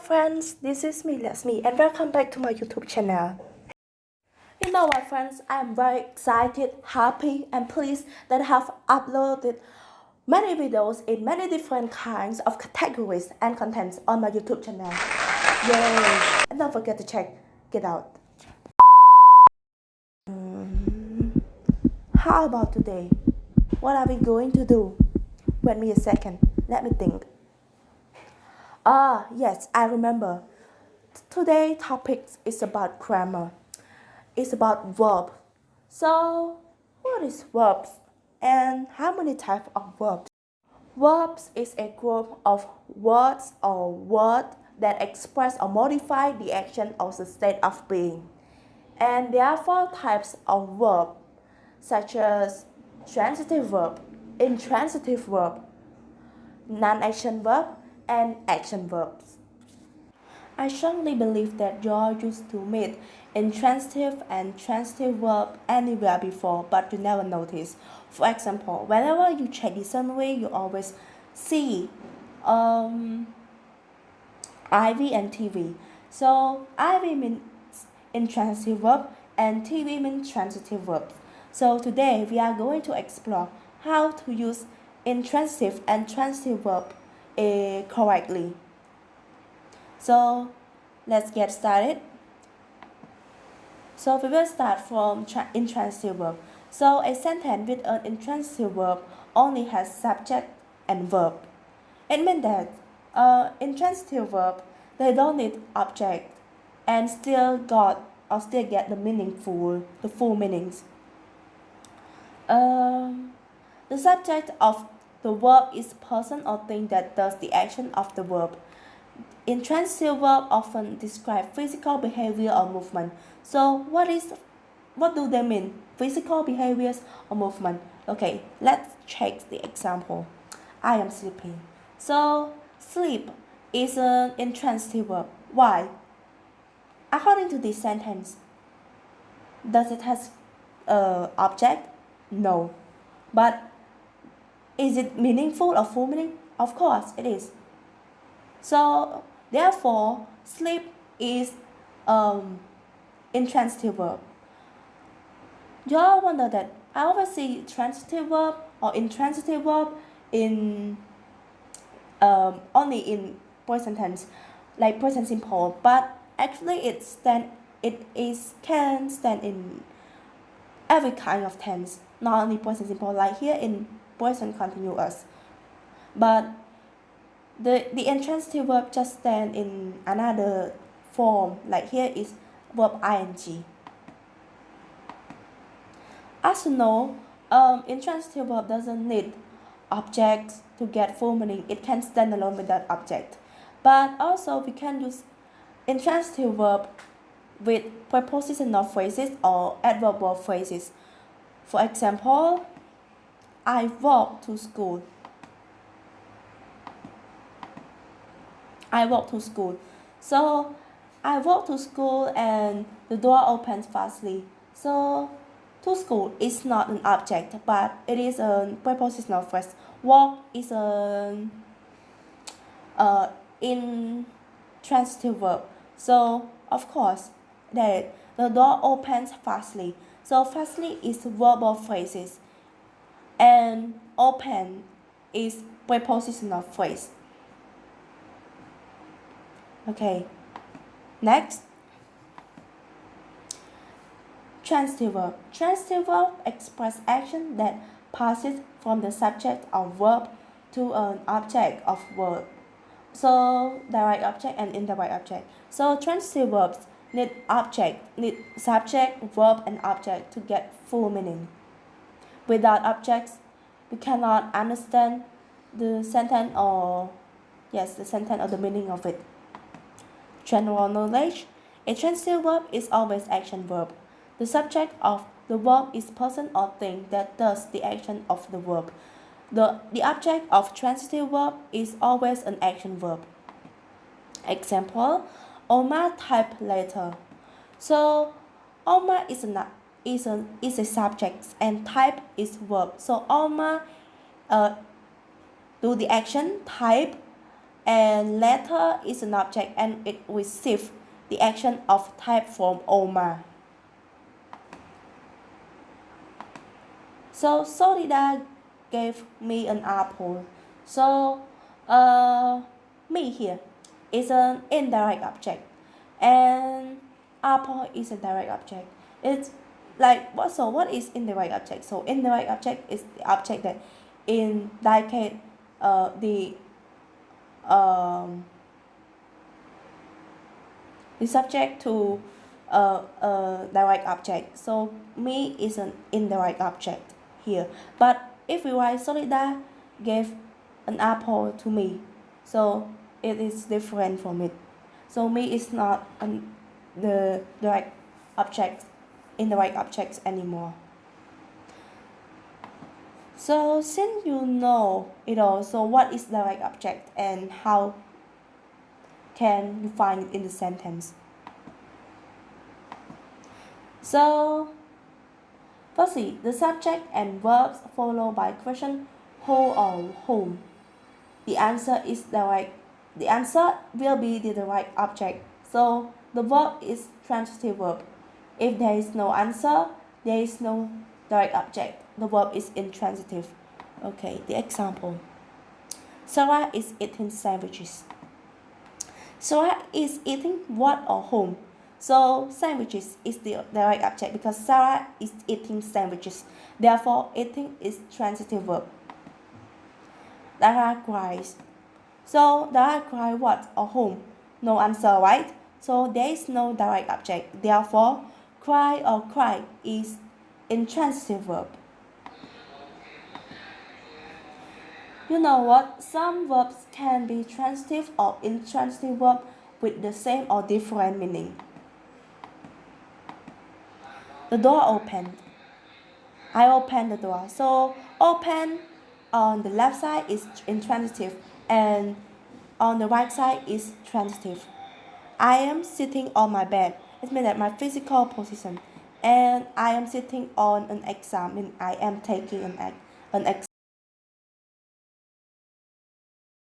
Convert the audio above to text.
Friends, this is me, Leslie, and welcome back to my YouTube channel. You know what, friends? I'm very excited, happy, and pleased that I have uploaded many videos in many different kinds of categories and contents on my YouTube channel. Yay! And don't forget to check it out. How about today? What are we going to do? Wait me a second. Let me think. Yes, I remember. Today's topic is about grammar. It's about verb. So, what is verbs and how many types of verbs? Verbs is a group of words or words that express or modify the action or the state of being. And there are four types of verb, such as transitive verb, intransitive verb, non-action verb, and action verbs. I strongly believe that you're used to meet intransitive and transitive verb anywhere before, but you never notice. For example, whenever you check the dictionary, you always see IV and TV. So IV means intransitive verb and TV means transitive verbs. So today we are going to explore how to use intransitive and transitive verb correctly. So let's get started. So we will start from intransitive verb. So a sentence with an intransitive verb only has subject and verb. It means that intransitive verb, they don't need object and still get the full meanings. The subject of the verb is person or thing that does the action of the verb. Intransitive verbs often describe physical behavior or movement. So what do they mean? Physical behaviors or movement? Okay, let's check the example. I am sleeping. So sleep is an intransitive verb. Why? According to this sentence, does it has object? No. But is it meaningful or full meaning? Of course it is. So therefore, sleep is intransitive verb. You all wonder that I always see transitive verb or intransitive verb in only in present tense, like present simple, but actually can stand in every kind of tense, not only present simple, like here in present continuous, but the intransitive verb just stand in another form, like here is verb ing. As you know, intransitive verb doesn't need objects to get full meaning. It can stand alone without object. But also we can use intransitive verb with prepositional phrases or adverbial phrases. For example, I walk to school. I walk to school. So I walk to school and the door opens fastly. So to school is not an object, but it is a prepositional phrase. Walk is an intransitive verb. So of course that the door opens fastly. So fastly is verbal phrases and open is prepositional phrase. Okay, next, transitive verb. Transitive verb express action that passes from the subject of verb to an object of verb. So direct object and indirect object. So transitive verbs need subject, verb, and object to get full meaning. Without objects, we cannot understand the sentence or the meaning of it. General knowledge: a transitive verb is always action verb. The subject of the verb is person or thing that does the action of the verb. The object of transitive verb is always an action verb. Example: Omar typed letter. So Omar is a subject and type is verb. So Omar do the action type And letter is an object and it receives the action of type from Oma. So Solida gave me an apple. So me here is an indirect object, and apple is a direct object. It's like what? So what is indirect object? So indirect object is the object that indicate um, the subject to a direct object. So me is an indirect object here. But if we write Solida gave an apple to me, so it is different from it. So me is not the direct object, indirect objects anymore. So since you know it all, so what is direct object and how can you find it in the sentence? So firstly, the subject and verbs followed by question who or whom. The answer is direct. The answer will be the direct object. So the verb is transitive verb. If there is no answer, there is no direct object. The verb is intransitive. Okay, the example. Sarah is eating sandwiches. Sarah is eating what or whom? So sandwiches is the direct object because Sarah is eating sandwiches. Therefore, eating is transitive verb. Dara cries. So Dara cry what or whom? No answer, right? So there is no direct object. Therefore, cry or cry is intransitive verb. You know what? Some verbs can be transitive or intransitive verb with the same or different meaning. The door opened. I opened the door. So open on the left side is intransitive and on the right side is transitive. I am sitting on my bed. It means that my physical position. And I am sitting on an exam. I am taking an exam.